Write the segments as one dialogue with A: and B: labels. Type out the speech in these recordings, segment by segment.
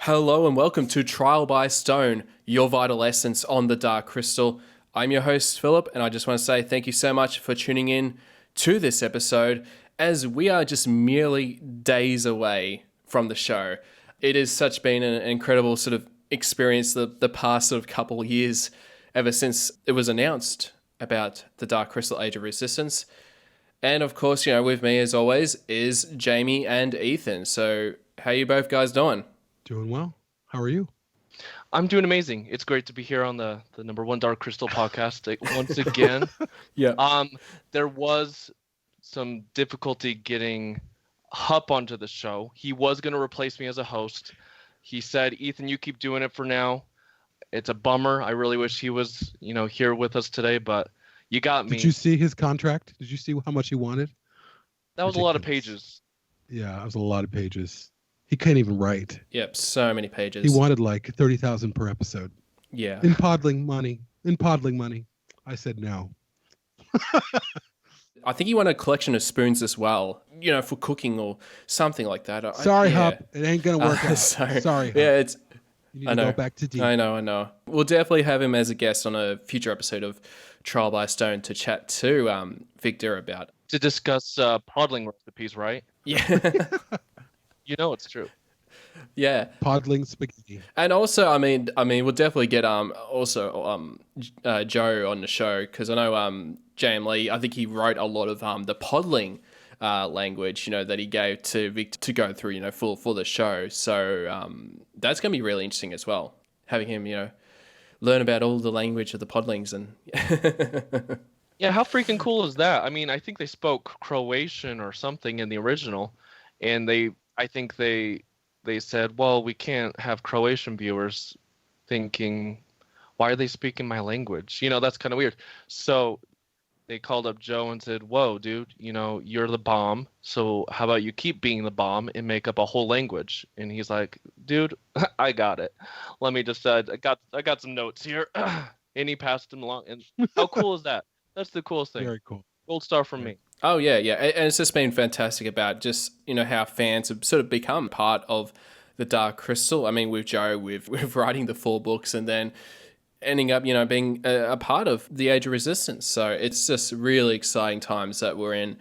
A: Hello and welcome to Trial by Stone, your vital essence on the Dark Crystal. I'm your host, Philip, and I just want to say thank you so much for tuning in to this episode, as we are just merely days away from the show. It has such been an incredible sort of experience the past sort of couple of years, ever since it was announced about the Dark Crystal Age of Resistance. And of course, with me as always is Jamie and Ethan. So how you both guys doing?
B: Doing well. How are you?
C: I'm doing amazing. It's great to be here on the number one Dark Crystal podcast once again.
A: Yeah.
C: There was some difficulty getting Hupp onto the show. He was going to replace me as a host. He said, "Ethan, you keep doing it for now." It's a bummer. I really wish he was, here with us today, but you got me.
B: Did you see his contract? Did you see how much he wanted?
C: That was a lot of pages.
B: Yeah, that was a lot of pages. He can't even write.
A: Yep, so many pages.
B: He wanted like 30,000 per episode.
A: Yeah.
B: In podling money. I said no.
A: I think he wanted a collection of spoons as well, for cooking or something like that.
B: Sorry, Hupp. It ain't going to work out. Sorry, Hupp.
A: Yeah,
B: you need to go back to D.
A: I know. We'll definitely have him as a guest on a future episode of Trial by Stone to chat to Victor about.
C: To discuss podling recipes, right?
A: Yeah.
C: It's true.
A: Yeah.
B: Podling spaghetti.
A: And also, I mean, we'll definitely get Joe on the show, because I know J.M. Lee, I think he wrote a lot of the podling language, that he gave to Victor to go through, for the show. So that's going to be really interesting as well, having him, learn about all the language of the podlings. And
C: Yeah, how freaking cool is that? I mean, I think they spoke Croatian or something in the original, and I think they said, well, we can't have Croatian viewers thinking, why are they speaking my language? That's kind of weird. So they called up Joe and said, whoa, dude, you're the bomb. So how about you keep being the bomb and make up a whole language? And he's like, dude, I got it. Let me just, I got some notes here. And he passed them along. And how cool is that? That's the coolest thing.
B: Very cool.
C: Gold star from me.
A: Oh, yeah. And it's just been fantastic about just, how fans have sort of become part of the Dark Crystal. I mean, with Joe, with writing the 4 books and then ending up, being a part of the Age of Resistance. So it's just really exciting times that we're in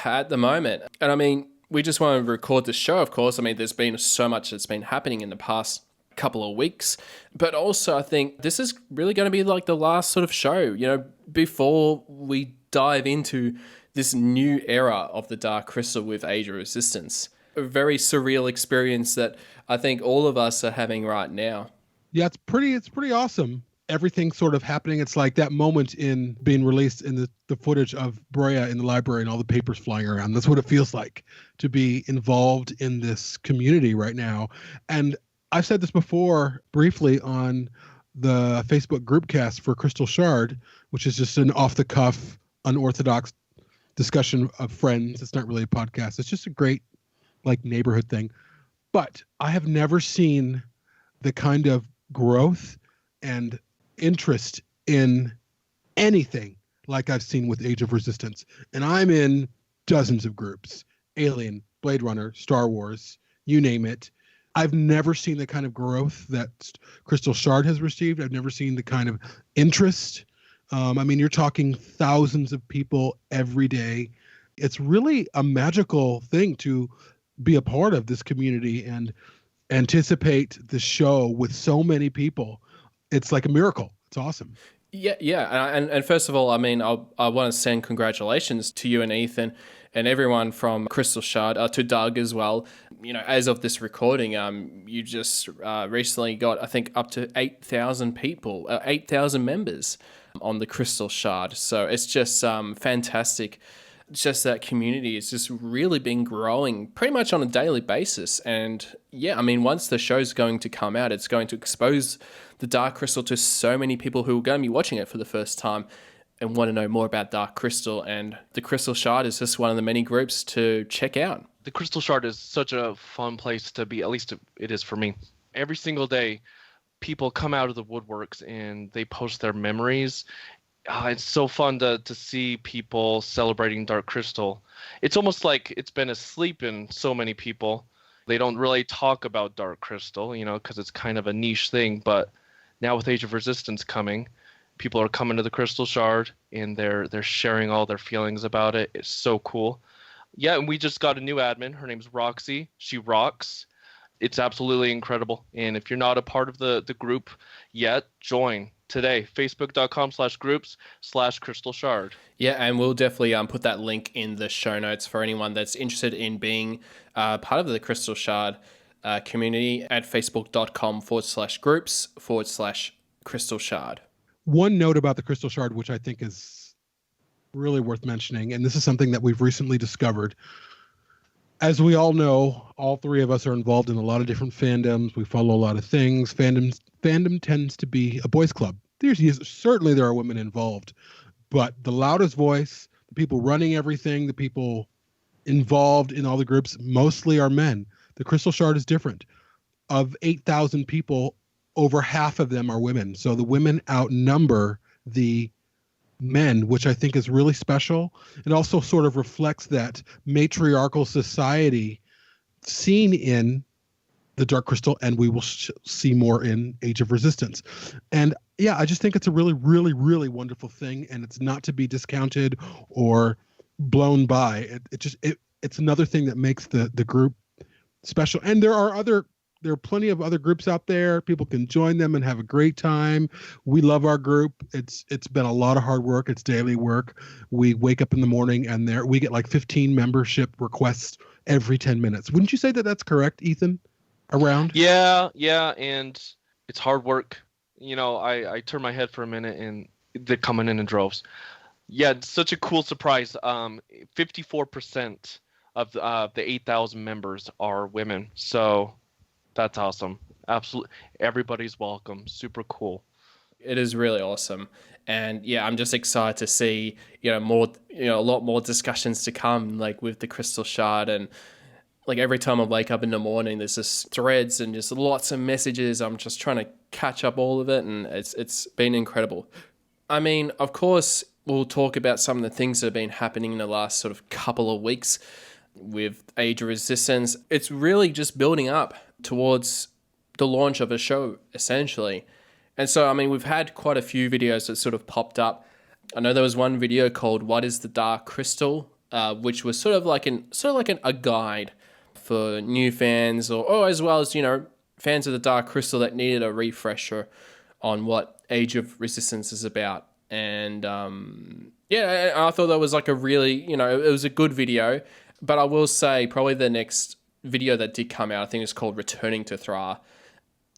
A: at the moment. And I mean, we just want to record the show, of course. I mean, there's been so much that's been happening in the past couple of weeks, but also I think this is really going to be like the last sort of show, before we dive into this new era of the Dark Crystal with Age of Resistance. A very surreal experience that I think all of us are having right now.
B: Yeah, it's pretty awesome. Everything sort of happening. It's like that moment in being released in the footage of Broya in the library and all the papers flying around. That's what it feels like to be involved in this community right now. And I've said this before briefly on the Facebook group cast for Crystal Shard, which is just an off-the-cuff, unorthodox discussion of friends. It's not really a podcast. It's just a great neighborhood thing. But I have never seen the kind of growth and interest in anything like I've seen with Age of Resistance. And I'm in dozens of groups. Alien, Blade Runner, Star Wars, you name it. I've never seen the kind of growth that Crystal Shard has received. I've never seen the kind of interest. I mean, you're talking thousands of people every day. It's really a magical thing to be a part of this community and anticipate the show with so many people. It's like a miracle. It's awesome.
A: Yeah. And first of all, I mean, I want to send congratulations to you and Ethan and everyone from Crystal Shard, to Doug as well. As of this recording, you just recently got, I think, up to 8,000 people, 8,000 members on the Crystal Shard. So it's just fantastic. Just that community has just really been growing pretty much on a daily basis. And yeah, I mean, once the show's going to come out, it's going to expose the Dark Crystal to so many people who are going to be watching it for the first time and want to know more about Dark Crystal. And the Crystal Shard is just one of the many groups to check out.
C: The Crystal Shard is such a fun place to be, at least it is for me. Every single day, people come out of the woodworks and they post their memories. It's so fun to see people celebrating Dark Crystal. It's almost like it's been asleep in so many people, They don't really talk about Dark Crystal, because it's kind of a niche thing. But now with Age of Resistance coming, people are coming to the Crystal Shard and they're sharing all their feelings about it. It's so cool. Yeah, and we just got a new admin. Her name's Roxy. She rocks. It's absolutely incredible. And if you're not a part of the group yet, join today. Facebook.com/groups/Crystal Shard.
A: Yeah, and we'll definitely put that link in the show notes for anyone that's interested in being part of the Crystal Shard community at facebook.com/groups/Crystal Shard.
B: One note about the Crystal Shard, which I think is really worth mentioning, and this is something that we've recently discovered. As we all know, all three of us are involved in a lot of different fandoms. We follow a lot of things. Fandom tends to be a boys' club. Certainly there are women involved, but the loudest voice, the people running everything, the people involved in all the groups, mostly are men. The Crystal Shard is different. Of 8,000 people, over half of them are women. So the women outnumber the men, which I think is really special. It also sort of reflects that matriarchal society seen in the Dark Crystal, and we will see more in Age of Resistance. And yeah, I just think it's a really, really, really wonderful thing, and it's not to be discounted or blown by. It's another thing that makes the group special. And there are plenty of other groups out there. People can join them and have a great time. We love our group. It's been a lot of hard work. It's daily work. We wake up in the morning and we get like 15 membership requests every 10 minutes. Wouldn't you say that that's correct, Ethan? Around?
C: Yeah, and it's hard work. I turn my head for a minute and they're coming in droves. Yeah, it's such a cool surprise. 54% of the 8,000 members are women. So that's awesome. Absolutely. Everybody's welcome. Super cool.
A: It is really awesome. And yeah, I'm just excited to see, more, a lot more discussions to come, like with the Crystal Shard. And like every time I wake up in the morning, there's just threads and just lots of messages. I'm just trying to catch up all of it. And it's been incredible. I mean, of course, we'll talk about some of the things that have been happening in the last sort of couple of weeks with Age of Resistance. It's really just building up towards the launch of a show, essentially. And so, I mean, we've had quite a few videos that sort of popped up. I know there was one video called "What is the Dark Crystal," which was sort of like a guide for new fans, or as well as fans of the Dark Crystal that needed a refresher on what Age of Resistance is about. And yeah, I thought that was like a really, it was a good video. But I will say probably the next video that did come out, I think it's called Returning to Thra.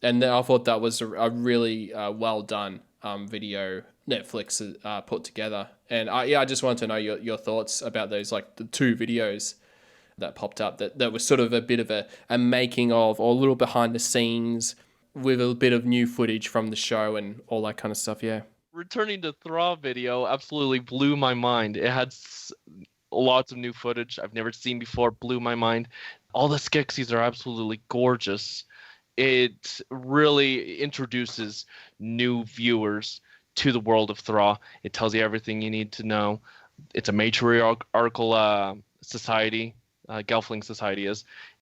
A: And I thought that was a really well done video Netflix put together. And I just wanted to know your thoughts about those, like the two videos that popped up that was sort of a bit of a making of, or a little behind the scenes with a bit of new footage from the show and all that kind of stuff. Yeah.
C: Returning to Thra video absolutely blew my mind. It had lots of new footage I've never seen before. Blew my mind. All the Skeksis are absolutely gorgeous. It really introduces new viewers to the world of Thra. It tells you everything you need to know. It's a matriarchal society. Gelfling society is.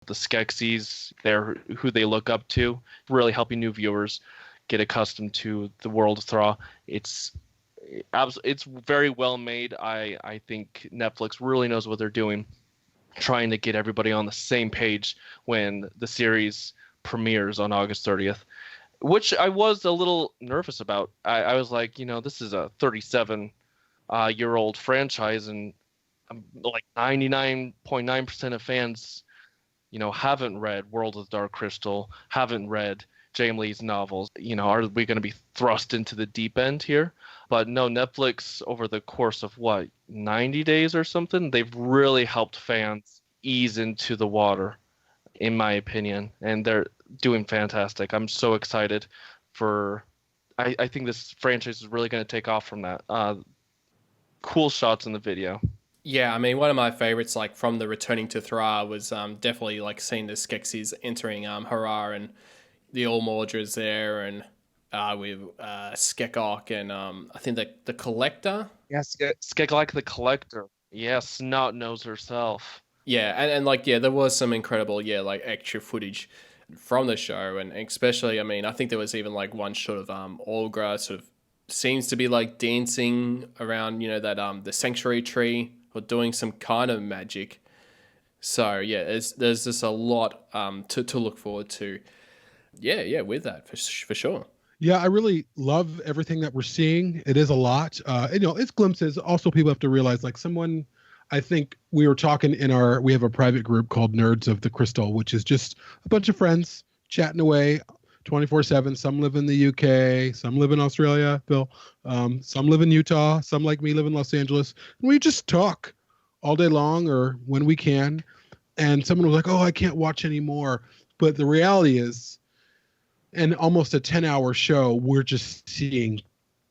C: The Skeksis, they're who they look up to. Really helping new viewers get accustomed to the world of Thra. It's very well made. I think Netflix really knows what they're doing, trying to get everybody on the same page when the series premieres on August 30th, which I was a little nervous about. I was like, this is a 37-year-old franchise, and like 99.9% of fans, haven't read World of the Dark Crystal, haven't read James Lee's novels. Are we going to be thrust into the deep end here? But no, Netflix, over the course of 90 days or something, they've really helped fans ease into the water, in my opinion, and they're doing fantastic. I'm so excited for. I think this franchise is really going to take off from that. Cool shots in the video.
A: Yeah, I mean, one of my favorites, like from the Returning to Thra, was definitely like seeing the Skeksis entering Harar, and the Allmordras there, and with Skekok and I think the Collector.
C: Yes, Skekok the Collector. Yeah, Snot Nose herself.
A: Yeah, and like, yeah, there was some incredible, yeah, like extra footage from the show, and especially, I mean, I think there was even like one shot of Olga sort of seems to be like dancing around, that the sanctuary tree or doing some kind of magic. So yeah, there's just a lot to look forward to. Yeah, with that for sure.
B: Yeah, I really love everything that we're seeing. It is a lot. It's glimpses. Also, people have to realize, like, I think we were talking we have a private group called Nerds of the Crystal, which is just a bunch of friends chatting away 24/7. Some live in the UK, some live in Australia, Bill. Some live in Utah, some like me live in Los Angeles. And we just talk all day long or when we can. And someone was like, "Oh, I can't watch anymore." But the reality is, and almost a 10-hour show, we're just seeing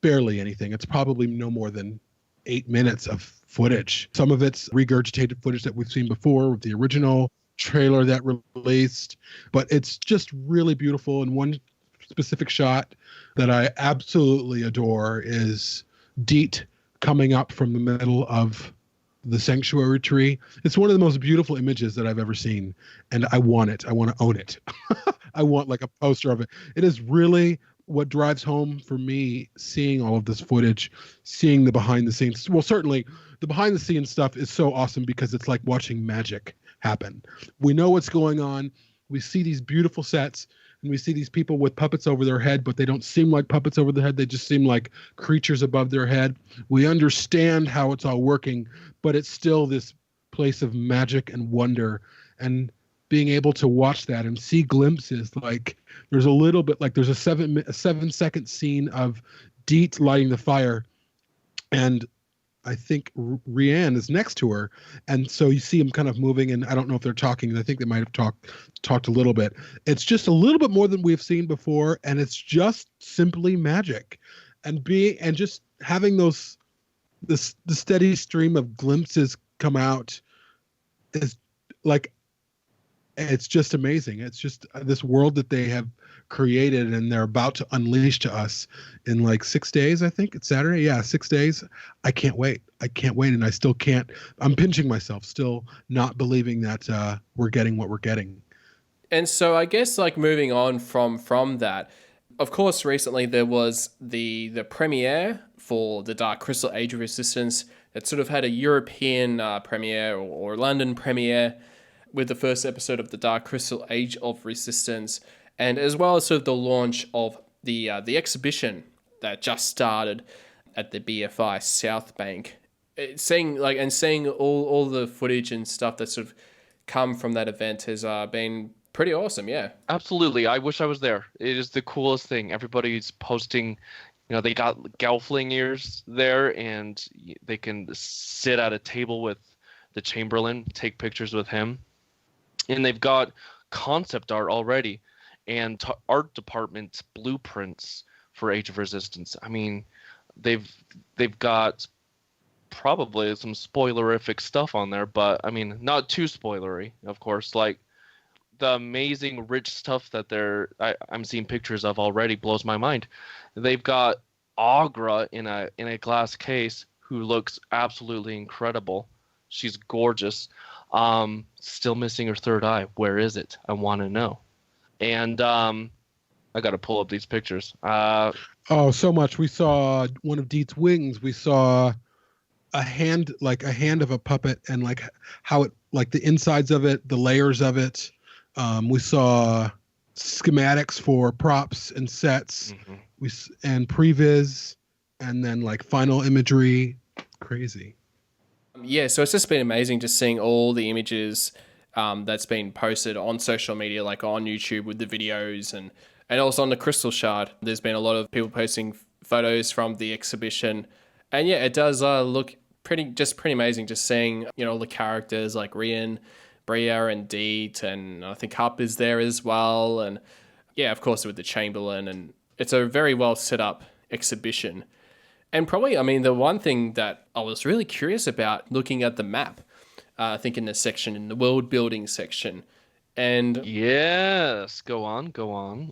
B: barely anything. It's probably no more than 8 minutes of footage. Some of it's regurgitated footage that we've seen before with the original trailer that released, but it's just really beautiful. And one specific shot that I absolutely adore is Deet coming up from the middle of the sanctuary tree. It's one of the most beautiful images that I've ever seen, and I want it. I want to own it. I want like a poster of it. It is really what drives home for me, seeing all of this footage, seeing the behind the scenes. Well, certainly the behind the scenes stuff is so awesome because it's like watching magic happen. We know what's going on. We see these beautiful sets, and we see these people with puppets over their head, but they don't seem like puppets over their head. They just seem like creatures above their head. We understand how it's all working, but it's still this place of magic and wonder. And being able to watch that and see glimpses, like there's a little bit, like there's a 7-second scene of Deet lighting the fire, and I think Rianne is next to her, and so you see them kind of moving, and I don't know if they're talking. I think they might have talked a little bit. It's just a little bit more than we've seen before, and it's just simply magic, and just having the steady stream of glimpses come out is like, it's just amazing. It's just this world that they have created and they're about to unleash to us in like 6 days. I think it's Saturday. Yeah, 6 days. I can't wait. And I still can't. I'm pinching myself, still not believing that we're getting what we're getting.
A: And so I guess like moving on from that, of course, recently there was the premiere for the Dark Crystal Age of Resistance that sort of had a European premiere or London premiere with the first episode of the Dark Crystal Age of Resistance, and as well as sort of the launch of the exhibition that just started at the BFI South Bank. Seeing all the footage and stuff that sort of come from that event has been pretty awesome. Yeah,
C: Absolutely. I wish I was there. It is the coolest thing. Everybody's posting, they got Gelfling ears there, and they can sit at a table with the Chamberlain, take pictures with him. And they've got concept art already and art department blueprints for Age of Resistance. I mean, they've got probably some spoilerific stuff on there, but I mean, not too spoilery, of course. Like the amazing rich stuff that I'm seeing pictures of already blows my mind. They've got Agra in a glass case who looks absolutely incredible. She's gorgeous. Still missing her third eye. Where is it? I want to know. And I got to pull up these pictures.
B: Oh, so much. We saw one of Deet's wings. We saw a hand of a puppet, and like how it, like the insides of it, the layers of it. We saw schematics for props and sets. And previs, and then like final imagery. Crazy.
A: Yeah, so it's just been amazing just seeing all the images that's been posted on social media, like on YouTube with the videos, and also on the Crystal Shard. There's been a lot of people posting photos from the exhibition, and yeah, it does look pretty amazing just seeing all the characters like Rian, Bria, and Deet, and I think Hup is there as well, and yeah, of course with the Chamberlain, and it's a very well set up exhibition. And probably, I mean, the one thing that I was really curious about looking at the map, I think in the world building section, and
C: Yes, go on.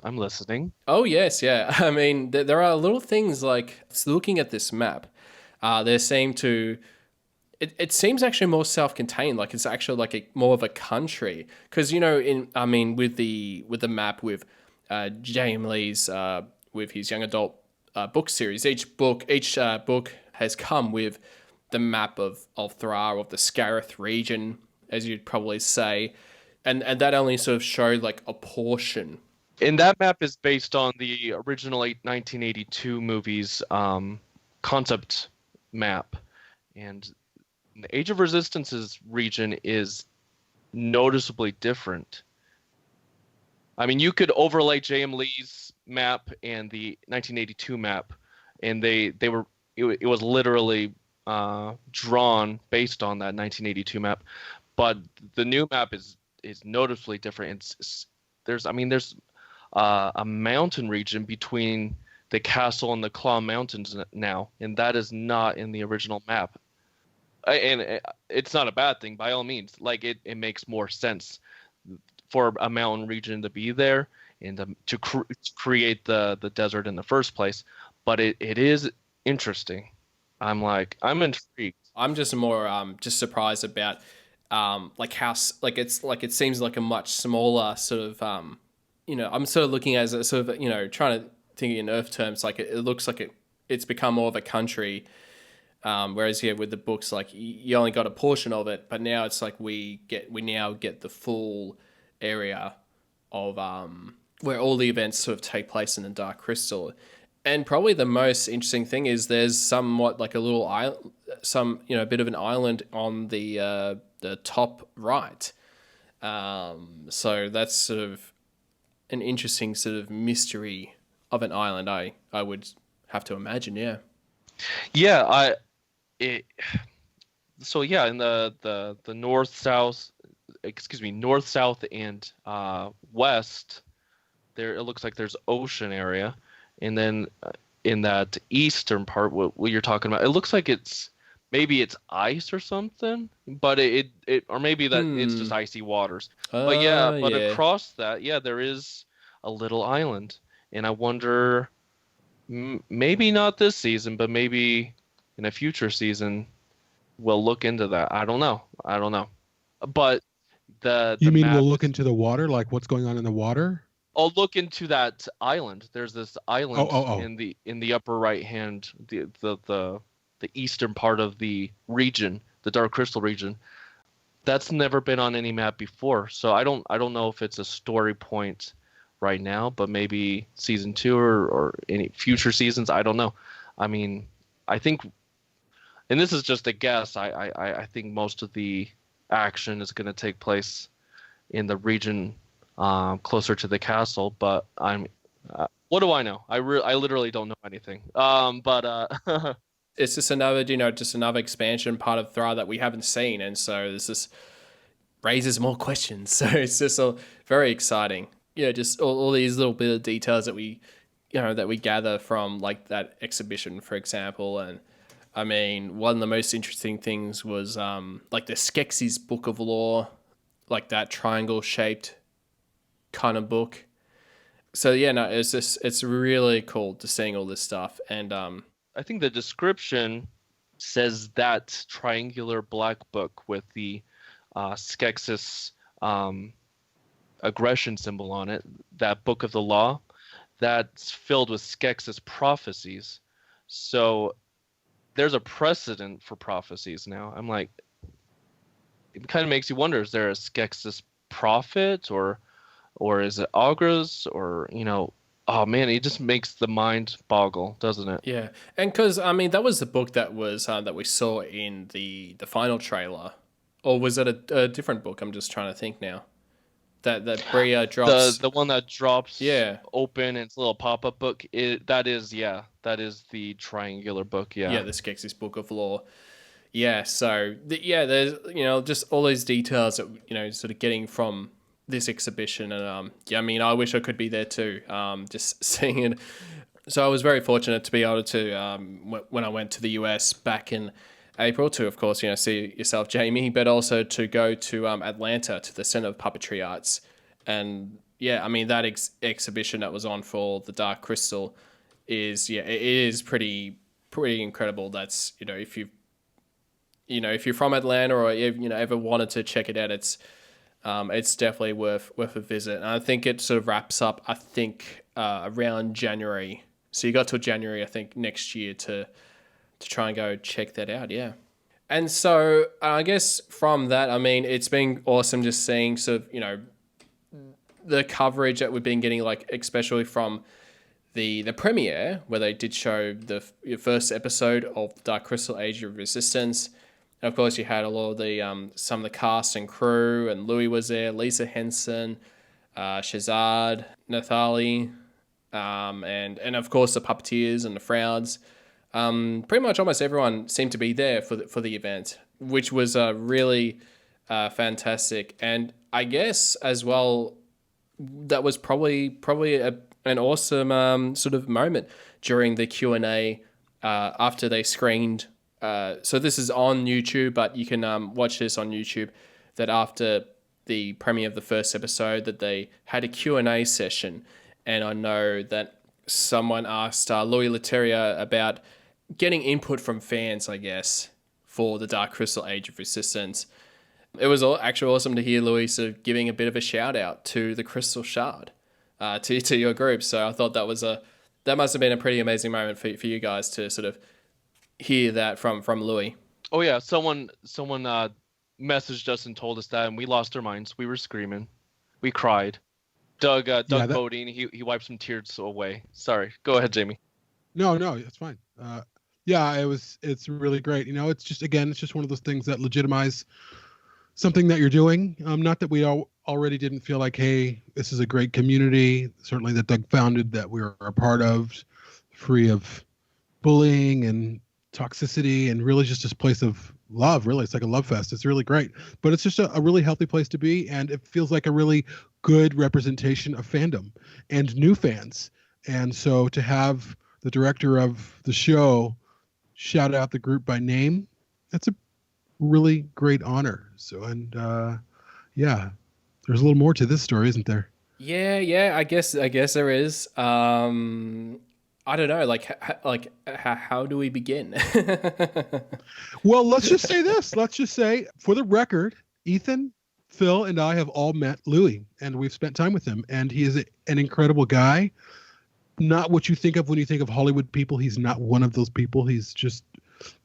C: I'm listening.
A: oh yes, yeah. I mean, there are little things like looking at this map. There seem to it seems actually more self-contained. Like it's actually like more of a country, because you know, with the map with James Lee's with his young adult book series, each book has come with the map of Thrar, of the Scarith region, as you'd probably say, and that only sort of showed like a portion.
C: And that map is based on the original 1982 movie's concept map. And the Age of Resistance's region is noticeably different. I mean, you could overlay J.M. Lee's map and the 1982 map, and it was literally drawn based on that 1982 map. But the new map is noticeably different. There's a mountain region between the castle and the Claw Mountains now, and that is not in the original map. And it's not a bad thing by all means. Like it makes more sense for a mountain region to be there and to create the desert in the first place. But it is interesting. I'm intrigued.
A: I'm just more just surprised about like how like it seems like a much smaller sort of I'm sort of looking as a sort of trying to think in Earth terms. Like it looks like it's become more of a country. Whereas here with the books, like you only got a portion of it, but now it's like we now get the full area of where all the events sort of take place in the Dark Crystal. And probably the most interesting thing is there's somewhat like a little island, a bit of an island on the top right. So that's sort of an interesting sort of mystery of an island. I would have to imagine, yeah.
C: Yeah, in the north south and west, there it looks like there's ocean area, and then in that eastern part, what you're talking about, it looks like maybe it's ice or something, but or maybe that it's just icy waters. But across that, there is a little island, and I wonder, maybe not this season, but maybe in a future season we'll look into that. I don't know. But
B: you mean we'll look into the water, like what's going on in the water?
C: I'll look into that island. There's this island in the upper right hand, the eastern part of the region, the Dark Crystal region. That's never been on any map before. So I don't know if it's a story point right now, but maybe season 2 or any future seasons. I don't know. I mean, I think, and this is just a guess, I think most of the action is going to take place in the region closer to the castle, but what do I know? I literally don't know anything.
A: It's just another, just another expansion part of Thra that we haven't seen, and so this just raises more questions. So it's just very exciting. Just all these little bit of details that we gather from like that exhibition, for example. And I mean, one of the most interesting things was like the Skeksis Book of Lore, like that triangle shaped kind of book. So it's really cool to seeing all this stuff. And
C: I think the description says that triangular black book with the Skeksis aggression symbol on it, that book of the law, that's filled with Skeksis prophecies. So there's a precedent for prophecies now. I'm like, it kind of makes you wonder, is there a Skeksis prophet or is it Augurs, or oh man, it just makes the mind boggle, doesn't it?
A: Yeah. And because I mean that was the book that was that we saw in the final trailer, or was it a different book? I'm just trying to think now. That Bria drops,
C: the one that drops open, and it's a little pop-up book. That is the triangular book.
A: The Skeksis Book of Lore. So there's just all those details that sort of getting from this exhibition. And I mean, I wish I could be there too, just seeing it. So I was very fortunate to be able to when I went to the US back in April to, of course, see yourself, Jamie, but also to go to Atlanta to the Center of Puppetry Arts. And I mean, that exhibition that was on for the Dark Crystal is it is pretty incredible. That's if you've you know, if you're from Atlanta or you know ever wanted to check it out, it's definitely worth a visit. And I think it sort of wraps up, I think, around January. So you got till January, I think, next year to try and go check that out. Yeah. And so I guess from that, I mean, it's been awesome just seeing sort of, you know, the coverage that we've been getting, like especially from the premiere where they did show the first episode of Dark Crystal: Age of Resistance. And of course, you had a lot of the some of the cast and crew, and Louis was there, Lisa Henson, Shazad, Nathali, and of course the puppeteers and the Frauds. Pretty much almost everyone seemed to be there for the event, which was really fantastic. And I guess as well, that was probably an awesome sort of moment during the Q&A after they screened. So this is on YouTube, but you can watch this on YouTube. That after the premiere of the first episode, that they had a Q&A session, and I know that someone asked Louis Leterrier about getting input from fans, I guess, for the Dark Crystal: Age of Resistance. It was actually awesome to hear Louis sort of giving a bit of a shout out to the Crystal Shard, to your group. So I thought that must have been a pretty amazing moment for you guys to sort of hear that from Louis.
C: Oh yeah, someone messaged us and told us that, and we lost our minds. We were screaming, we cried. Doug Bodine, he wiped some tears away. Sorry, go ahead, Jamie.
B: No, it's fine. Yeah, it's really great. You know, it's just one of those things that legitimize something that you're doing. Not that we already didn't feel like, hey, this is a great community, certainly that Doug founded, that we were a part of, free of bullying and toxicity, and really just this place of love. Really, it's like a love fest. It's really great, but it's just a really healthy place to be, and it feels like a really good representation of fandom and new fans. And so to have the director of the show shout out the group by name, that's a really great honor. So, and yeah, there's a little more to this story, isn't there?
A: Yeah, I guess there is. I don't know, how do we begin?
B: Well, let's just say this. Let's just say, for the record, Ethan, Phil, and I have all met Louis, and we've spent time with him, and he is an incredible guy. Not what you think of when you think of Hollywood people. He's not one of those people. He's just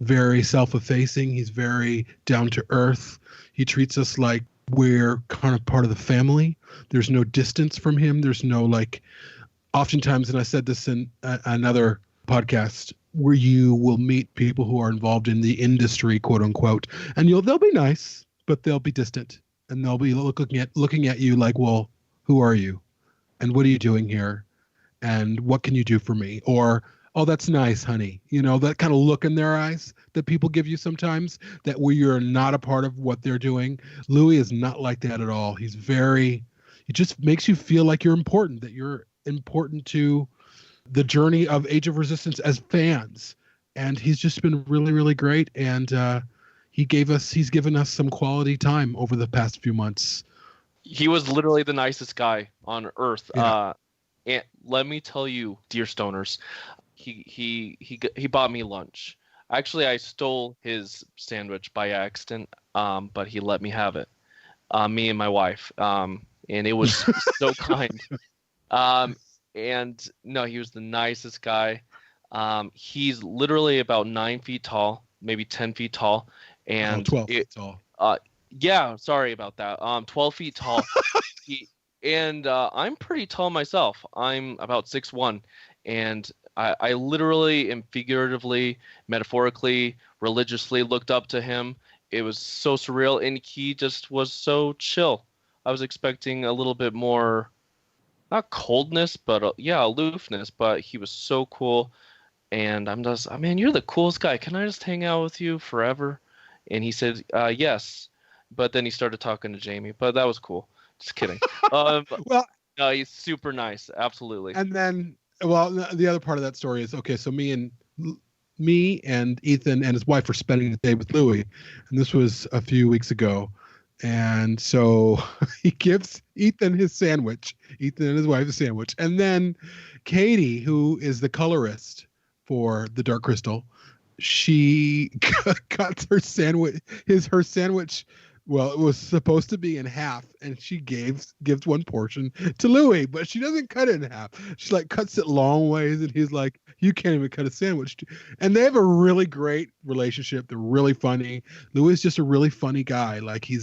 B: very self-effacing. He's very down to earth. He treats us like we're kind of part of the family. There's no distance from him. There's no oftentimes, and I said this in another podcast, where you will meet people who are involved in the industry, quote unquote, and they'll be nice, but they'll be distant, and they'll be looking at you like, well, who are you? And what are you doing here? And what can you do for me? Or, oh, that's nice, honey. You know, that kind of look in their eyes that people give you sometimes, that where you're not a part of what they're doing. Louis is not like that at all. He just makes you feel like you're important, that you're important to the journey of Age of Resistance as fans. And he's just been really, really great. And he's given us some quality time over the past few months.
C: He was literally the nicest guy on earth.
B: Yeah.
C: And let me tell you, dear stoners, he bought me lunch. Actually, I stole his sandwich by accident, but he let me have it. Me and my wife, and it was so kind. And no, he was the nicest guy. He's literally about 9 feet tall, maybe 10 feet tall, and
B: 12 feet tall.
C: Yeah, sorry about that. 12 feet tall. I'm pretty tall myself. I'm about 6'1", and I literally and figuratively, metaphorically, religiously looked up to him. It was so surreal, and he just was so chill. I was expecting a little bit more, not coldness, but aloofness, but he was so cool. And I'm just, man, you're the coolest guy. Can I just hang out with you forever? And he said, yes. But then he started talking to Jamie, but that was cool. Just kidding. Well, no, he's super nice. Absolutely.
B: And then, well, the other part of that story is, okay, so me and Ethan and his wife were spending the day with Louis, and this was a few weeks ago. And so he gives Ethan his sandwich, Ethan and his wife a sandwich. And then Katie, who is the colorist for the Dark Crystal, she cuts her sandwich, her sandwich. Well, it was supposed to be in half, and she gives one portion to Louis, but she doesn't cut it in half. She like cuts it long ways, and he's like, "You can't even cut a sandwich." And they have a really great relationship. They're really funny. Louis is just a really funny guy. Like he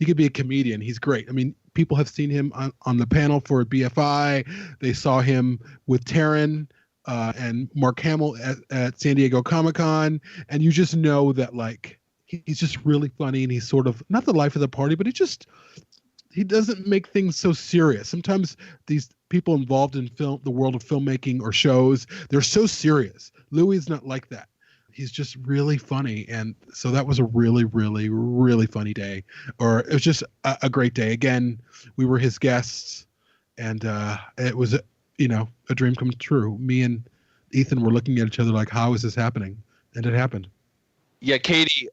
B: could be a comedian. He's great. I mean, people have seen him on the panel for BFI. They saw him with Taryn and Mark Hamill at San Diego Comic-Con, and you just know that like he's just really funny, and he's sort of not the life of the party, but he doesn't make things so serious. Sometimes these people involved in the world of filmmaking or shows, they're so serious. Louis is not like that. He's just really funny, and so that was a really, really, really funny day. Or it was just a great day. Again, we were his guests, and it was a dream come true. Me and Ethan were looking at each other like, how is this happening? And it happened.
C: Yeah, Katie,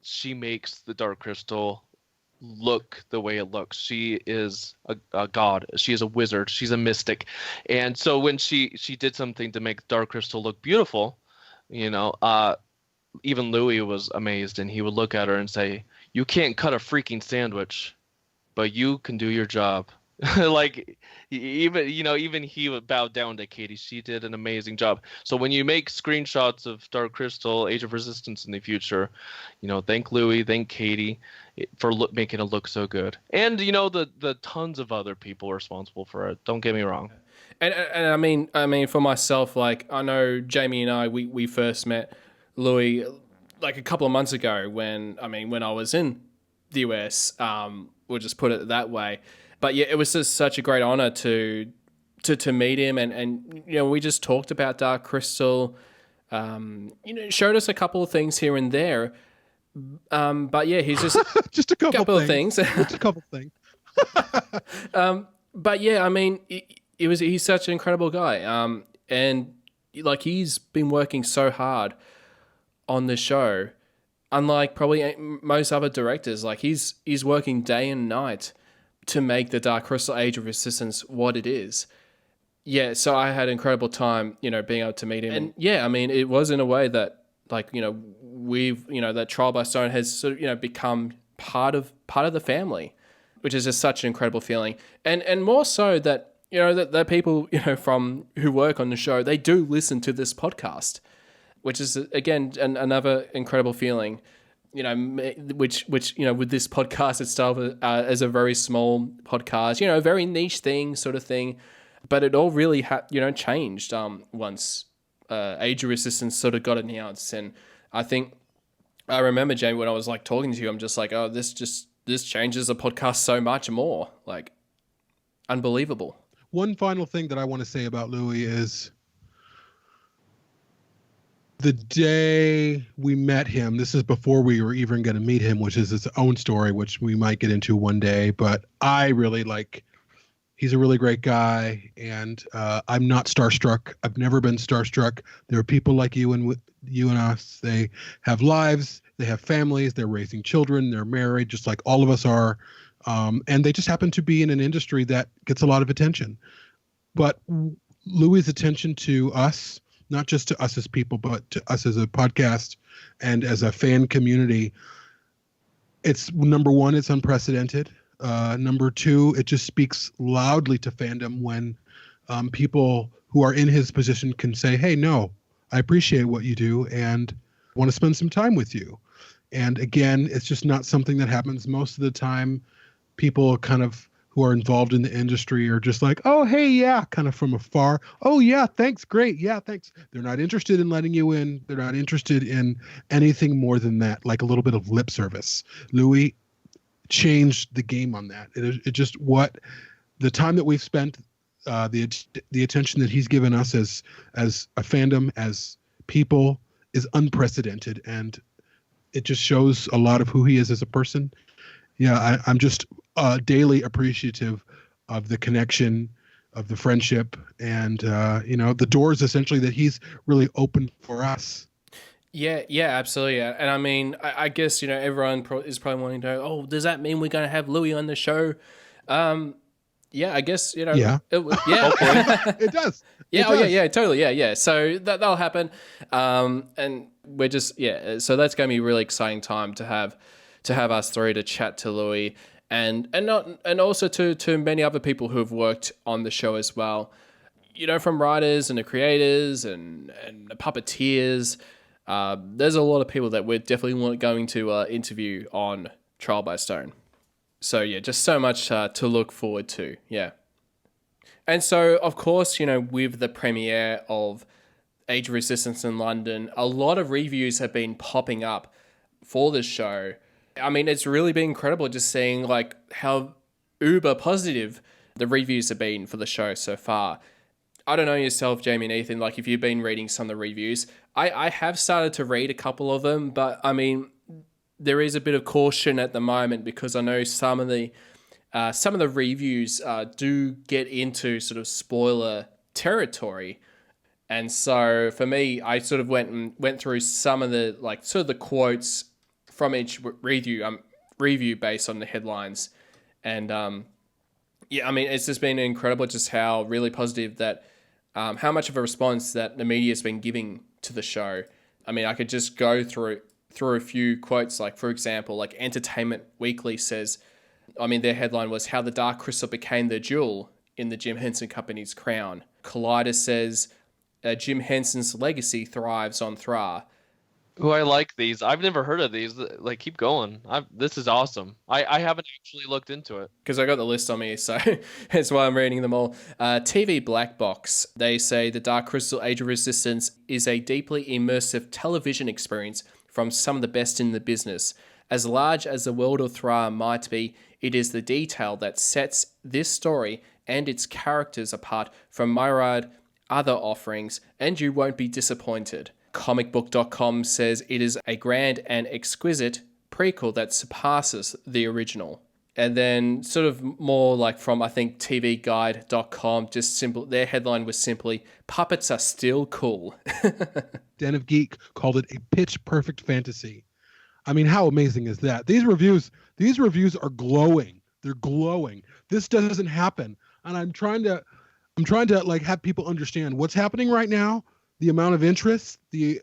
C: she makes the Dark Crystal look the way it looks. She is a god. She is a wizard. She's a mystic. And so when she did something to make Dark Crystal look beautiful, even Louis was amazed, and he would look at her and say, "You can't cut a freaking sandwich, but you can do your job." Like even he would bow down to Katie. She did an amazing job. So when you make screenshots of Dark Crystal Age of Resistance in the future, thank Louis, thank Katie for making it look so good. And the tons of other people responsible for it. Don't get me wrong.
A: And I mean for myself, like I know Jamie and I we first met Louis like a couple of months ago when I was in the US, we'll just put it that way. But yeah, it was just such a great honor to meet him, and we just talked about Dark Crystal, showed us a couple of things here and there, but yeah, he's just
B: just a couple
A: of things.
B: Just a couple things.
A: But yeah, I mean, he's such an incredible guy, and like he's been working so hard on the show, unlike probably most other directors. Like he's working day and night to make the Dark Crystal Age of Resistance what it is. Yeah, so I had an incredible time, being able to meet him. And yeah, I mean, it was in a way that, like, we've, that Trial by Stone has sort of, become part of the family, which is just such an incredible feeling. And more so that, that people, from who work on the show, they do listen to this podcast, which is, again, another incredible feeling. Which with this podcast, it started as a very small podcast, a very niche thing sort of thing, but it all really changed once Age of Resistance sort of got announced. And I remember, Jamie, when I was like talking to you, I'm just like, oh, this changes the podcast so much more, like unbelievable.
B: One final thing that I want to say about Louis is the day we met him, this is before we were even going to meet him, which is its own story, which we might get into one day. But I really he's a really great guy, and I'm not starstruck. I've never been starstruck. There are people like you and us. They have lives, they have families, they're raising children, they're married, just like all of us are. And they just happen to be in an industry that gets a lot of attention. But Louis' attention to us, not just to us as people, but to us as a podcast and as a fan community, it's number one, it's unprecedented. Number two, it just speaks loudly to fandom when people who are in his position can say, hey, no, I appreciate what you do and want to spend some time with you. And again, it's just not something that happens most of the time. People kind of who are involved in the industry are just like, oh, hey, yeah, kind of from afar. Oh, yeah, thanks. Great. Yeah, thanks. They're not interested in letting you in. They're not interested in anything more than that, like a little bit of lip service. Louis changed the game on that. It just the time that we've spent, the attention that he's given us as a fandom, as people, is unprecedented. And it just shows a lot of who he is as a person. Yeah, I'm just daily appreciative of the connection, of the friendship, and the doors essentially that he's really opened for us.
A: Yeah, absolutely. And I mean, I guess everyone is probably wanting to know, oh, does that mean we're going to have Louis on the show? Yeah, I guess, you know.
B: Yeah.
A: Yeah.
B: It does.
A: Yeah,
B: It
A: oh yeah,
B: does.
A: yeah, totally, yeah. So that'll happen, and we're just So that's going to be a really exciting time to have us three to chat to Louis, and also to many other people who have worked on the show as well. You know, from writers and the creators and the puppeteers. There's a lot of people that we're definitely going to interview on Trial by Stone. So yeah, just so much to look forward to. Yeah. And so, of course, you know, with the premiere of Age of Resistance in London, a lot of reviews have been popping up for this show. I mean, it's really been incredible just seeing like how uber positive the reviews have been for the show so far. I don't know yourself, Jamie and Ethan, like if you've been reading some of the reviews. I have started to read a couple of them, but I mean, there is a bit of caution at the moment because I know some of the reviews do get into sort of spoiler territory. And so for me, I sort of went through some of the like sort of the quotes from each review based on the headlines. And yeah, I mean, it's just been incredible just how really positive that how much of a response that the media has been giving to the show. I mean, I could just go through a few quotes, like for example, like Entertainment Weekly says, I mean, their headline was "How the Dark Crystal Became the Jewel in the Jim Henson Company's Crown." Collider says, "Jim Henson's legacy thrives on Thra."
C: Oh, I like these. I've never heard of these. Like, keep going. This is awesome. I haven't actually looked into it.
A: Because I got the list on me, so that's why I'm reading them all. TV Black Box. They say The Dark Crystal Age of Resistance is a deeply immersive television experience from some of the best in the business. As large as the world of Thra might be, it is the detail that sets this story and its characters apart from myriad other offerings, and you won't be disappointed. Comicbook.com says it is a grand and exquisite prequel that surpasses the original. And then sort of more like from, I think, TVGuide.com, just simple, their headline was simply, "Puppets are still cool."
B: Den of Geek called it a pitch perfect fantasy. I mean, how amazing is that? These reviews are glowing. They're glowing. This doesn't happen. And I'm trying to like have people understand what's happening right now, the amount of interest, the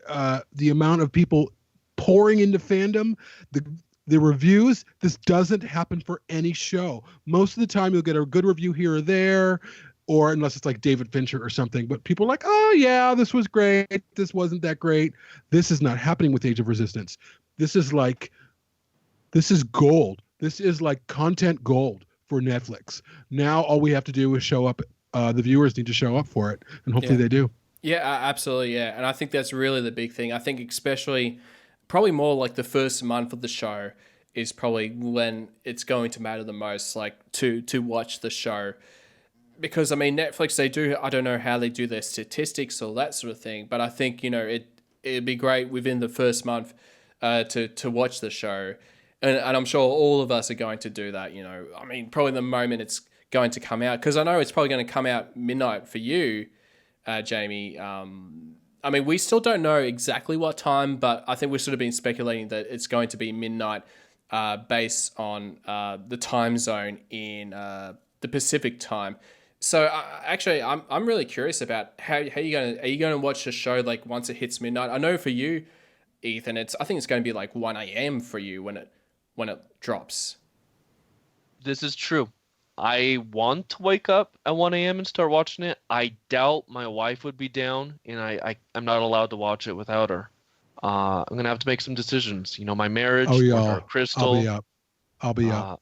B: amount of people pouring into fandom, the reviews. This doesn't happen for any show. Most of the time you'll get a good review here or there, or unless it's like David Fincher or something, but people are like, "Oh yeah, this was great. This wasn't that great." This is not happening with Age of Resistance. This is gold. This is like content gold for Netflix. Now all we have to do is show up. The viewers need to show up for it, and hopefully they do.
A: Yeah, absolutely, yeah. And I think that's really the big thing. I think especially probably more like the first month of the show is probably when it's going to matter the most, like to watch the show. Because I mean, Netflix, they do, I don't know how they do their statistics or that sort of thing, but I think, you know, it'd be great within the first month to watch the show. And I'm sure all of us are going to do that, you know. I mean, probably the moment it's going to come out, because I know it's probably going to come out midnight for you, Jamie. I mean, we still don't know exactly what time, but I think we've sort of been speculating that it's going to be midnight based on the time zone in the Pacific time. So actually, I'm really curious about how are you going to watch the show like once it hits midnight? I know for you, Ethan, I think it's going to be like 1 a.m. for you when it drops.
C: This is true. I want to wake up at 1 a.m. and start watching it. I doubt my wife would be down, and I'm not allowed to watch it without her. I'm going to have to make some decisions. You know, my marriage, or Crystal.
B: I'll be up. I'll be up.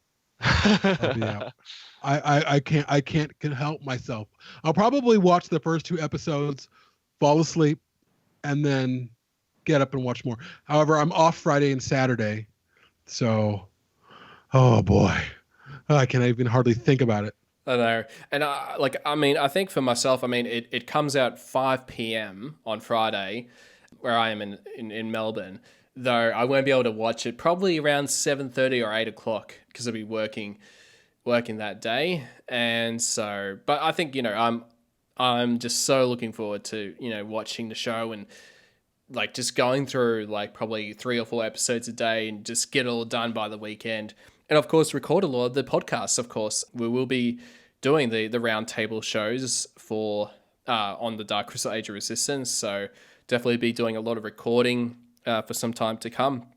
B: I can't help myself. I'll probably watch the first 2 episodes, fall asleep, and then get up and watch more. However, I'm off Friday and Saturday, so oh boy, I can't even hardly think about it.
A: I know. And I think for myself, I mean, it comes out 5 p.m. on Friday, where I am in Melbourne, though I won't be able to watch it probably around 7:30 or 8 o'clock because I'll be working that day. And so, but I think, you know, I'm just so looking forward to, you know, watching the show and like just going through like probably 3 or 4 episodes a day and just get it all done by the weekend. And of course, record a lot of the podcasts, of course. We will be doing the round table shows for on the Dark Crystal Age of Resistance. So definitely be doing a lot of recording for some time to come.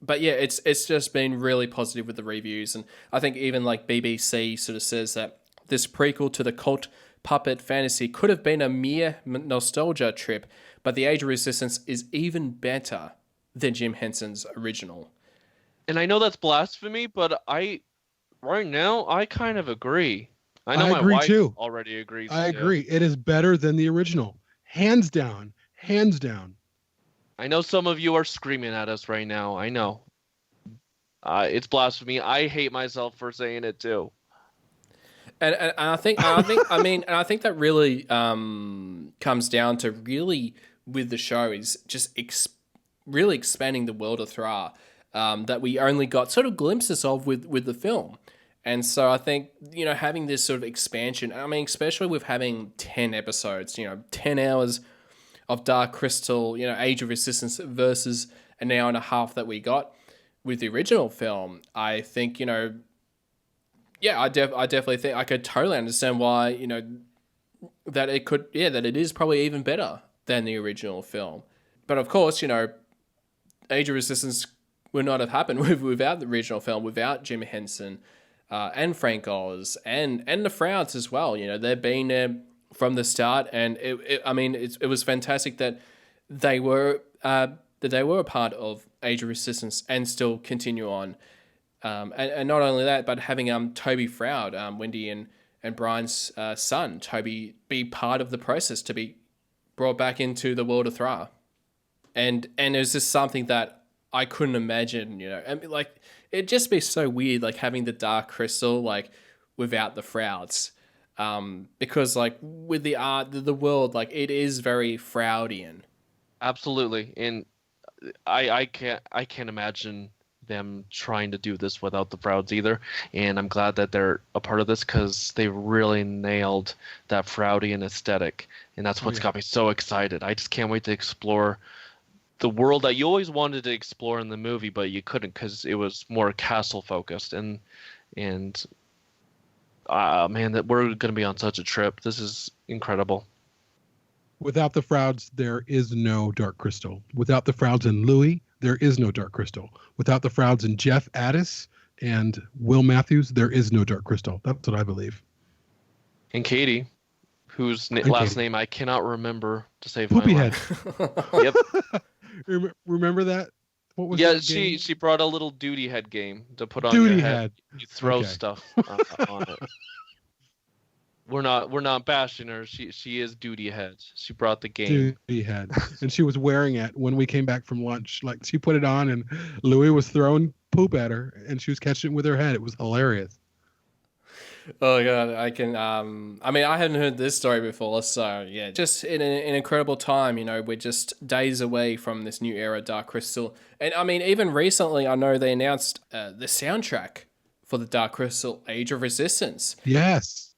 A: But yeah, it's just been really positive with the reviews, and I think even like BBC sort of says that this prequel to the cult puppet fantasy could have been a mere nostalgia trip, but the Age of Resistance is even better than Jim Henson's original.
C: And I know that's blasphemy, but right now I kind of agree. I know
B: I
C: my
B: agree
C: wife
B: too.
C: already agrees.
B: I
C: too.
B: agree. It is better than the original. Hands down. Hands down.
C: I know some of you are screaming at us right now. I know. It's blasphemy. I hate myself for saying it too.
A: And I think that really comes down to really with the show is just really expanding the world of Thra that we only got sort of glimpses of with the film. And so I think, having this sort of expansion, I mean, especially with having 10 episodes, 10 hours of Dark Crystal, Age of Resistance versus an hour and a half that we got with the original film, I think, yeah, I definitely think I could totally understand why, that it is probably even better than the original film. But of course, Age of Resistance would not have happened without the original film, without Jim Henson and Frank Oz and the Frouds as well. They've been there from the start, and it was fantastic that they were a part of Age of Resistance and still continue on. And not only that, but having Toby Froud, Wendy and Brian's son, Toby, be part of the process to be brought back into the world of Thra. And it was just something that I couldn't imagine, and like it'd just be so weird, like having the Dark Crystal like without the Frouds, because like with the art, the world, like it is very Froudian.
C: Absolutely, and I can't imagine them trying to do this without the Frouds either. And I'm glad that they're a part of this because they really nailed that Froudian aesthetic, and that's what's got me so excited. I just can't wait to explore the world that you always wanted to explore in the movie, but you couldn't because it was more castle focused. And man, that we're going to be on such a trip. This is incredible.
B: Without the Frouds, there is no Dark Crystal. Without the Frouds and Louis, there is no Dark Crystal. Without the Frouds and Jeff Addis and Will Matthews, there is no Dark Crystal. That's what I believe.
C: And Katie, whose last name I cannot remember to save
B: Poopy
C: my
B: Head.
C: life. Yep.
B: Remember that? What was
C: Yeah,
B: that game?
C: she brought a little duty head game to put on
B: Duty
C: your head.
B: Head.
C: You throw
B: Okay.
C: stuff on it. We're not bashing her. She is duty head. She brought the game.
B: Duty Head. And she was wearing it when we came back from lunch. Like she put it on and Louis was throwing poop at her and she was catching it with her head. It was hilarious.
A: Oh god, I can. I hadn't heard this story before, so yeah, just in an incredible time. We're just days away from this new era, Dark Crystal, and I mean, even recently, I know they announced the soundtrack for the Dark Crystal Age of Resistance.
B: Yes.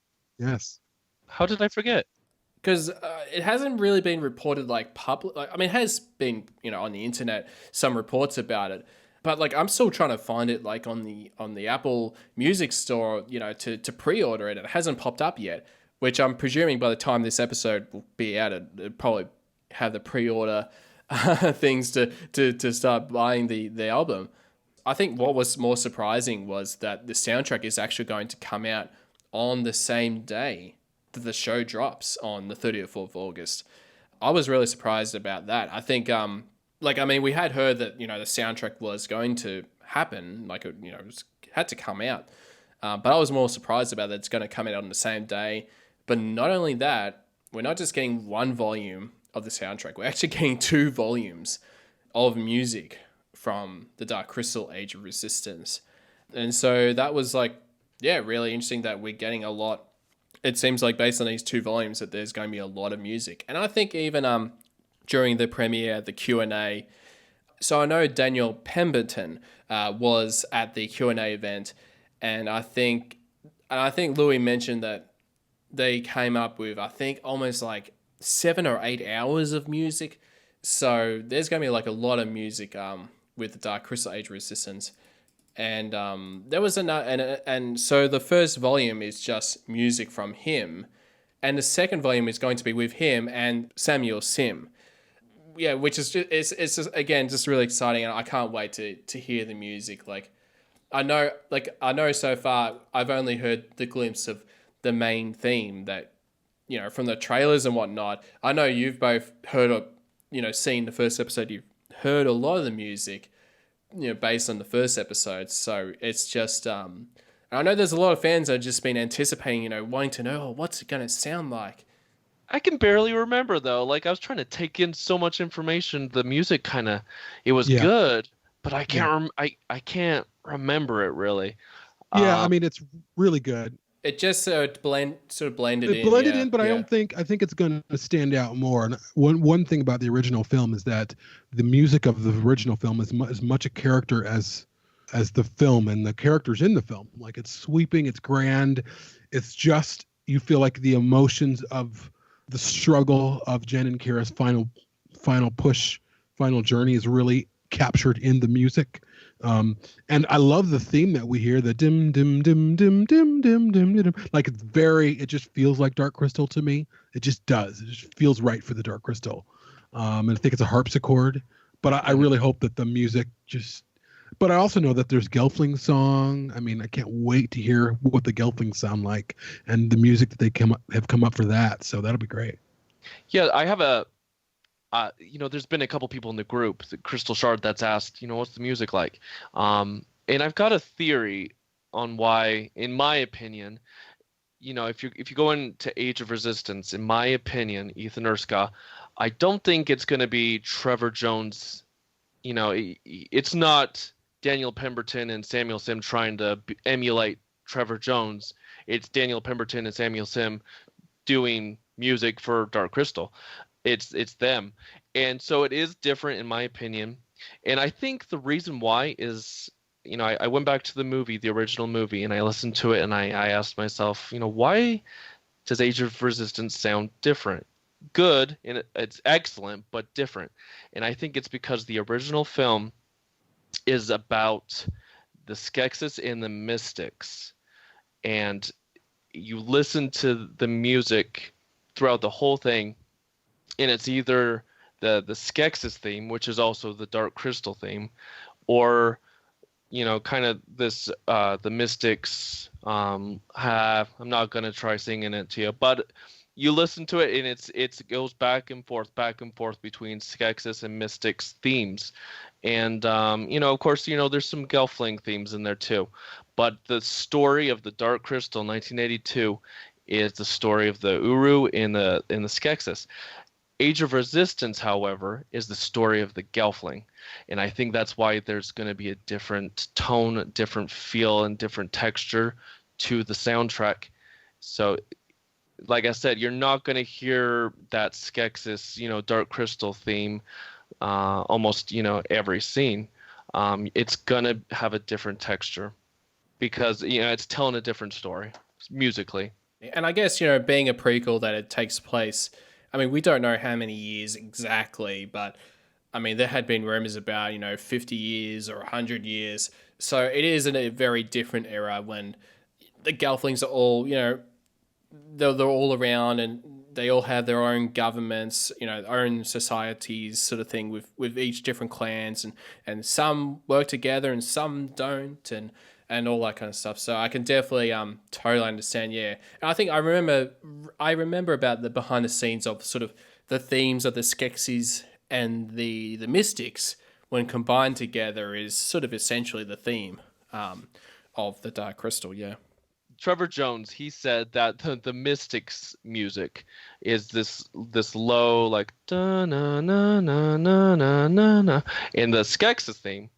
C: How did I forget?
A: Because it hasn't really been reported like public. It has been, on the internet, some reports about it. But like I'm still trying to find it like on the Apple Music Store, to pre-order it. It hasn't popped up yet, which I'm presuming by the time this episode will be out, it'll probably have the pre-order things to start buying the album. I think what was more surprising was that the soundtrack is actually going to come out on the same day that the show drops on the 30th of August. I was really surprised about that. I think we had heard that, the soundtrack was going to happen, it had to come out. But I was more surprised about that it's going to come out on the same day. But not only that, we're not just getting one volume of the soundtrack, we're actually getting 2 volumes of music from the Dark Crystal Age of Resistance. And so that was really interesting that we're getting a lot. It seems like based on these 2 volumes that there's going to be a lot of music. And I think even during the premiere, the Q&A. So I know Daniel Pemberton was at the Q&A event, and I think Louis mentioned that they came up with, I think, almost 7 or 8 hours of music. So there's going to be a lot of music with the Dark Crystal Age Resistance. And there was another, and so the first volume is just music from him, and the second volume is going to be with him and Samuel Sim. Yeah, which is just it's just again just really exciting, and I can't wait to hear the music. I know so far I've only heard the glimpse of the main theme that from the trailers and whatnot. I know you've both heard of seen the first episode. You've heard a lot of the music, based on the first episode. So it's just I know there's a lot of fans that have just been anticipating, wanting to know, what's it gonna sound like.
C: I can barely remember though. Like I was trying to take in so much information. The music it was
B: Yeah.
C: good, but I
B: Yeah.
C: can't I can't remember it really.
B: Yeah, I mean it's really good.
A: It just sort of blended
B: It
A: in.
B: blended
A: Yeah,
B: in, but
A: yeah.
B: I think it's going to stand out more. And one thing about the original film is that the music of the original film is as much a character as the film and the characters in the film. Like it's sweeping, it's grand. It's just you feel like the emotions of the struggle of Jen and Kira's final push, final journey is really captured in the music. And I love the theme that we hear, the dim dim dim dim dim dim dim dim. Like it just feels like Dark Crystal to me. It just does. It just feels right for the Dark Crystal. And I think it's a harpsichord, but I really hope that the music just. But I also know that there's Gelfling's song. I mean, I can't wait to hear what the Gelflings sound like and the music that they have come up for that. So that'll be great.
C: Yeah, I have there's been a couple people in the group, the Crystal Shard, that's asked, what's the music like? And I've got a theory on why, in my opinion, if you go into Age of Resistance, in my opinion, Ethan Erskine, I don't think it's going to be Trevor Jones. It's not Daniel Pemberton and Samuel Sim trying to emulate Trevor Jones. It's Daniel Pemberton and Samuel Sim doing music for Dark Crystal. It's them. And so it is different in my opinion. And I think the reason why is, I went back to the original movie, and I listened to it, and I asked myself, why does Age of Resistance sound different? Good, and it's excellent, but different. And I think it's because the original film is about the Skeksis and the Mystics. And you listen to the music throughout the whole thing, and it's either the Skeksis theme, which is also the Dark Crystal theme, or kind of this the Mystics I'm not gonna try singing it to you, but you listen to it and it goes back and forth between Skeksis and Mystics themes. And of course, there's some Gelfling themes in there too. But the story of the Dark Crystal 1982 is the story of the Uru in the Skeksis. Age of Resistance, however, is the story of the Gelfling. And I think that's why there's going to be a different tone, different feel, and different texture to the soundtrack. So, like I said, you're not going to hear that Skeksis, Dark Crystal theme almost, every scene. It's going to have a different texture because, it's telling a different story musically.
A: And I guess, being a prequel that it takes place, I mean, we don't know how many years exactly, but I mean, there had been rumors about, 50 years or 100 years. So it is in a very different era when the Gelflings are all, they're all around and they all have their own governments, their own societies sort of thing with each different clans, and some work together and some don't, and all that kind of stuff. So I can definitely totally understand. Yeah, and I think I remember about the behind the scenes of sort of the themes of the Skeksis and the Mystics when combined together is sort of essentially the theme of the Dark Crystal. Yeah.
C: Trevor Jones, he said that the Mystics music is this low, like da na na na na na na na, and the Skeksis theme,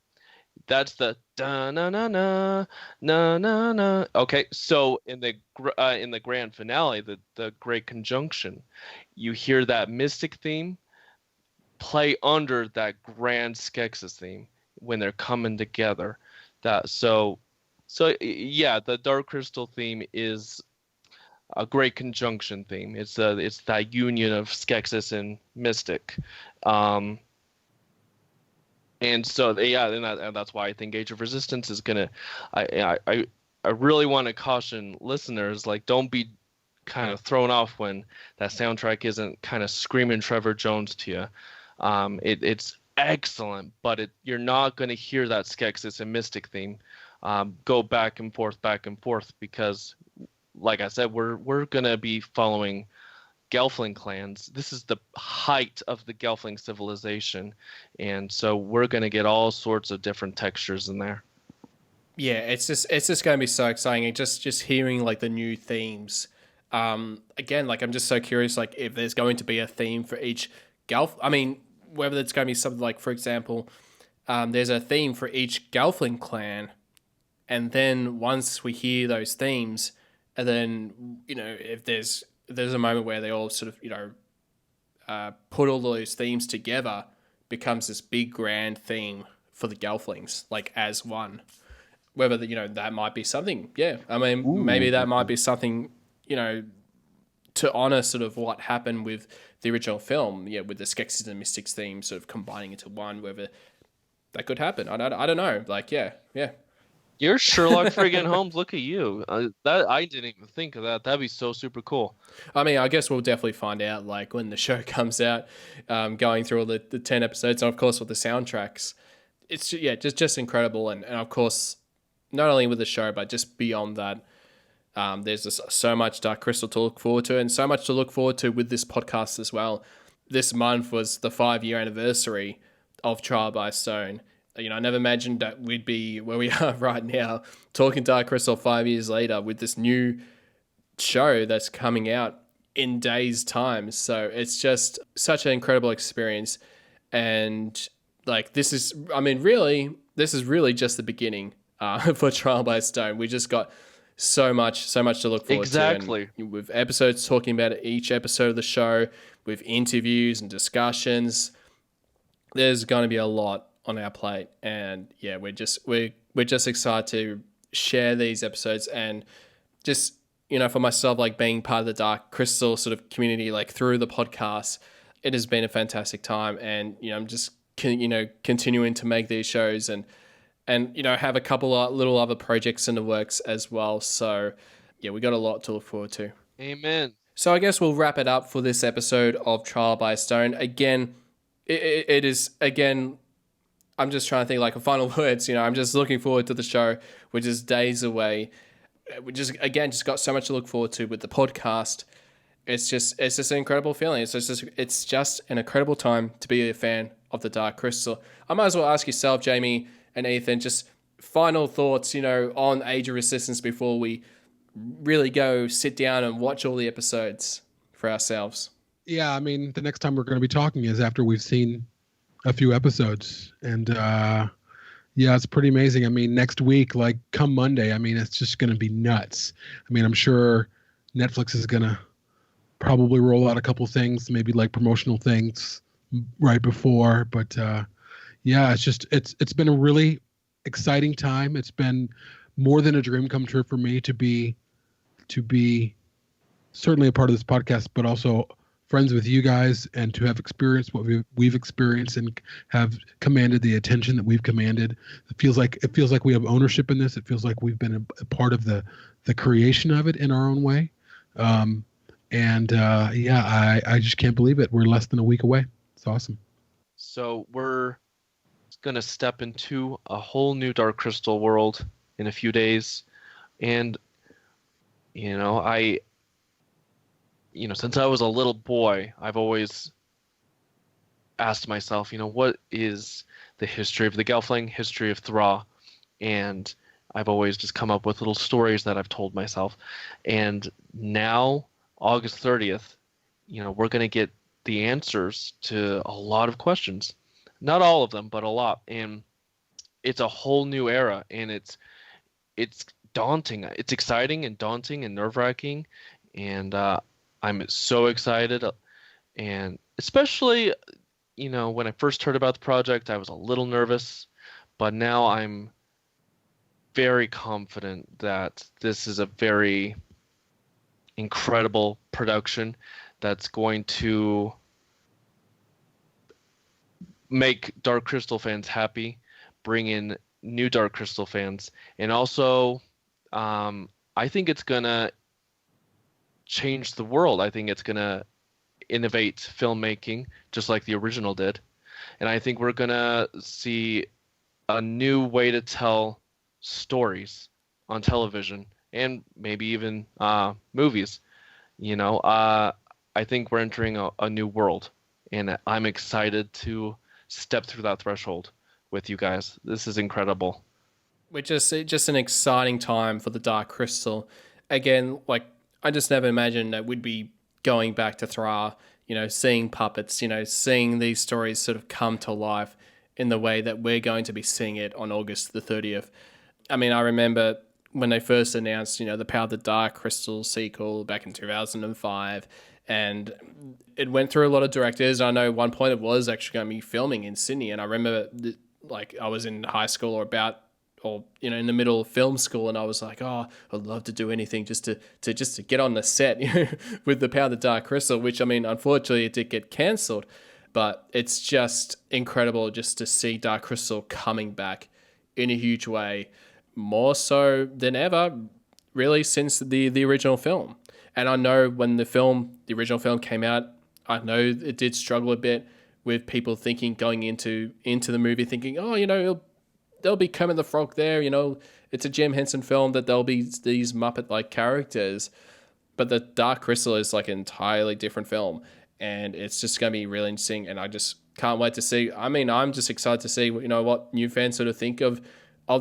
C: that's the da na na na na na na. Okay, so in the grand finale, the Great Conjunction, you hear that Mystic theme play under that grand Skeksis theme when they're coming together. So yeah, the Dark Crystal theme is a Great Conjunction theme. It's that union of Skeksis and Mystic. And so and that's why I think Age of Resistance is gonna. I really want to caution listeners, like, don't be kind of thrown off when that soundtrack isn't kind of screaming Trevor Jones to you. It's excellent, but you're not going to hear that Skeksis and Mystic theme go back and forth, because, like I said, we're going to be following Gelfling clans. This is the height of the Gelfling civilization, and so we're going to get all sorts of different textures in there.
A: Yeah, it's just going to be so exciting. And just hearing like the new themes. Again, like I'm just so curious, like if there's going to be a theme for each Gelf. I mean, whether it's going to be something like, for example, there's a theme for each Gelfling clan, and then once we hear those themes, and then if there's a moment where they all sort of put all those themes together, becomes this big grand theme for the Gelflings, like as one. Whether that might be something, yeah. I mean, maybe that might be something, to honor sort of what happened with the original film, yeah, with the Skeksis and Mystics theme sort of combining into one. Whether that could happen, I don't know. Like, yeah.
C: You're Sherlock friggin' Holmes. Look at you. That I didn't even think of that. That'd be so super cool.
A: I mean, I guess we'll definitely find out like when the show comes out, going through all the 10 episodes, and of course with the soundtracks. It's just incredible, and of course, not only with the show, but just beyond that, there's just so much Dark Crystal to look forward to, and so much to look forward to with this podcast as well. This month was the 5-year anniversary of Trial by Stone. I never imagined that we'd be where we are right now, talking Dark Crystal 5 years later with this new show that's coming out in days' time. So it's just such an incredible experience. And like, this is really just the beginning for Trial by Stone. We just got so much to look forward to.
C: Exactly.
A: And with episodes talking about each episode of the show, with interviews and discussions, there's going to be a lot on our plate. And yeah, we're just excited to share these episodes, and just, for myself, like being part of the Dark Crystal sort of community, like through the podcast, it has been a fantastic time. And, I'm just, continuing to make these shows, and have a couple of little other projects in the works as well. So yeah, we got a lot to look forward to.
C: Amen.
A: So I guess we'll wrap it up for this episode of Trial by Stone. Again, it is, I'm just trying to think like a final words. I'm just looking forward to the show, which is days away. We just got so much to look forward to with the podcast. It's just an incredible feeling. It's just an incredible time to be a fan of the Dark Crystal. I might as well ask yourself, Jamie and Ethan, just final thoughts, on Age of Resistance before we really go sit down and watch all the episodes for ourselves.
B: Yeah, I mean, the next time we're going to be talking is after we've seen a few episodes, and yeah, it's pretty amazing. I mean, next week, like come Monday, I mean, it's just going to be nuts. I mean, I'm sure Netflix is going to probably roll out a couple things, maybe like promotional things right before, but yeah, it's been a really exciting time. It's been more than a dream come true for me to be certainly a part of this podcast, but also friends with you guys, and to have experienced what we've experienced and have commanded the attention that we've commanded. It feels like we have ownership in this. It feels like we've been a part of the creation of it in our own way. Yeah, I just can't believe it. We're less than a week away. It's awesome.
C: So we're going to step into a whole new Dark Crystal world in a few days. And, since I was a little boy, I've always asked myself, what is the history of the Gelfling, history of Thra? And I've always just come up with little stories that I've told myself. And now, August 30th, we're going to get the answers to a lot of questions. Not all of them, but a lot. And it's a whole new era, and it's daunting. It's exciting and daunting and nerve-wracking. And I'm so excited. And especially, when I first heard about the project, I was a little nervous. But now I'm very confident that this is a very incredible production that's going to make Dark Crystal fans happy, bring in new Dark Crystal fans, and also I think it's gonna change the world. I think it's gonna innovate filmmaking just like the original did, and I think we're gonna see a new way to tell stories on television and maybe even movies. I think we're entering a new world, and I'm excited to step through that threshold with you guys. This is incredible.
A: Which is just an exciting time for the Dark Crystal. Again, like I just never imagined that we'd be going back to Thra, seeing puppets, seeing these stories sort of come to life in the way that we're going to be seeing it on August the 30th. I mean, I remember when they first announced, the Power of the Dark Crystal sequel back in 2005, and it went through a lot of directors. I know one point it was actually going to be filming in Sydney, and I remember I was in high school or in the middle of film school, and I was like, oh, I'd love to do anything just to get on the set with the Power of the Dark Crystal, which, I mean, unfortunately it did get cancelled, but it's just incredible just to see Dark Crystal coming back in a huge way, more so than ever, really, since the original film. And I know when the original film came out, I know it did struggle a bit with people going into the movie thinking, oh, there'll be Kermit the Frog there, it's a Jim Henson film, that there'll be these Muppet-like characters. But the Dark Crystal is like an entirely different film, and it's just going to be really interesting, and I just can't wait to see. I mean, I'm just excited to see, what new fans sort of think of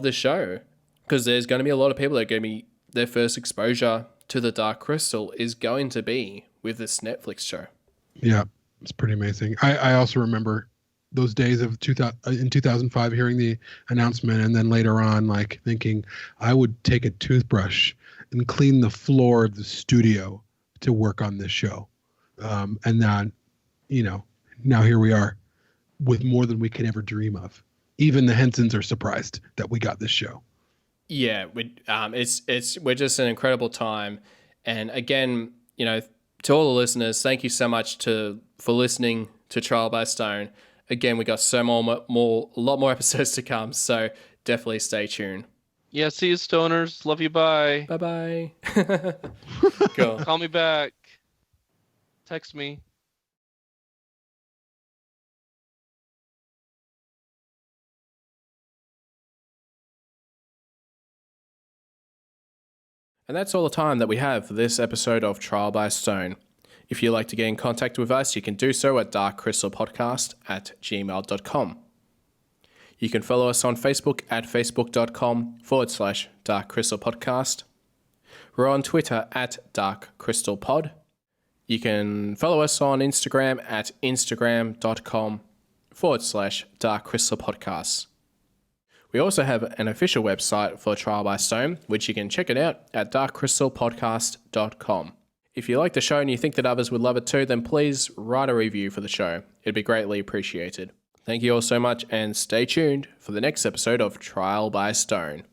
A: the show, because there's going to be a lot of people that are going to be, their first exposure to the Dark Crystal is going to be with this Netflix show.
B: Yeah, it's pretty amazing. I also remember those days of 2005, hearing the announcement, and then later on, like thinking I would take a toothbrush and clean the floor of the studio to work on this show. And then, now here we are with more than we could ever dream of. Even the Hensons are surprised that we got this show.
A: Yeah, we're just an incredible time. And again, to all the listeners, thank you so much for listening to Trial by Stone. Again, we got a lot more episodes to come, so definitely stay tuned.
C: Yeah, see you, stoners. Love you. Bye.
A: Bye-bye. Cool.
C: Call me back. Text me.
A: And that's all the time that we have for this episode of Trial by Stone. If you'd like to get in contact with us, you can do so at darkcrystalpodcast@gmail.com. You can follow us on Facebook at facebook.com/darkcrystalpodcast. We're on Twitter at darkcrystalpod. You can follow us on Instagram at instagram.com/darkcrystalpodcast. We also have an official website for Trial by Stone, which you can check it out at darkcrystalpodcast.com. If you like the show and you think that others would love it too, then please write a review for the show. It'd be greatly appreciated. Thank you all so much, and stay tuned for the next episode of Trial by Stone.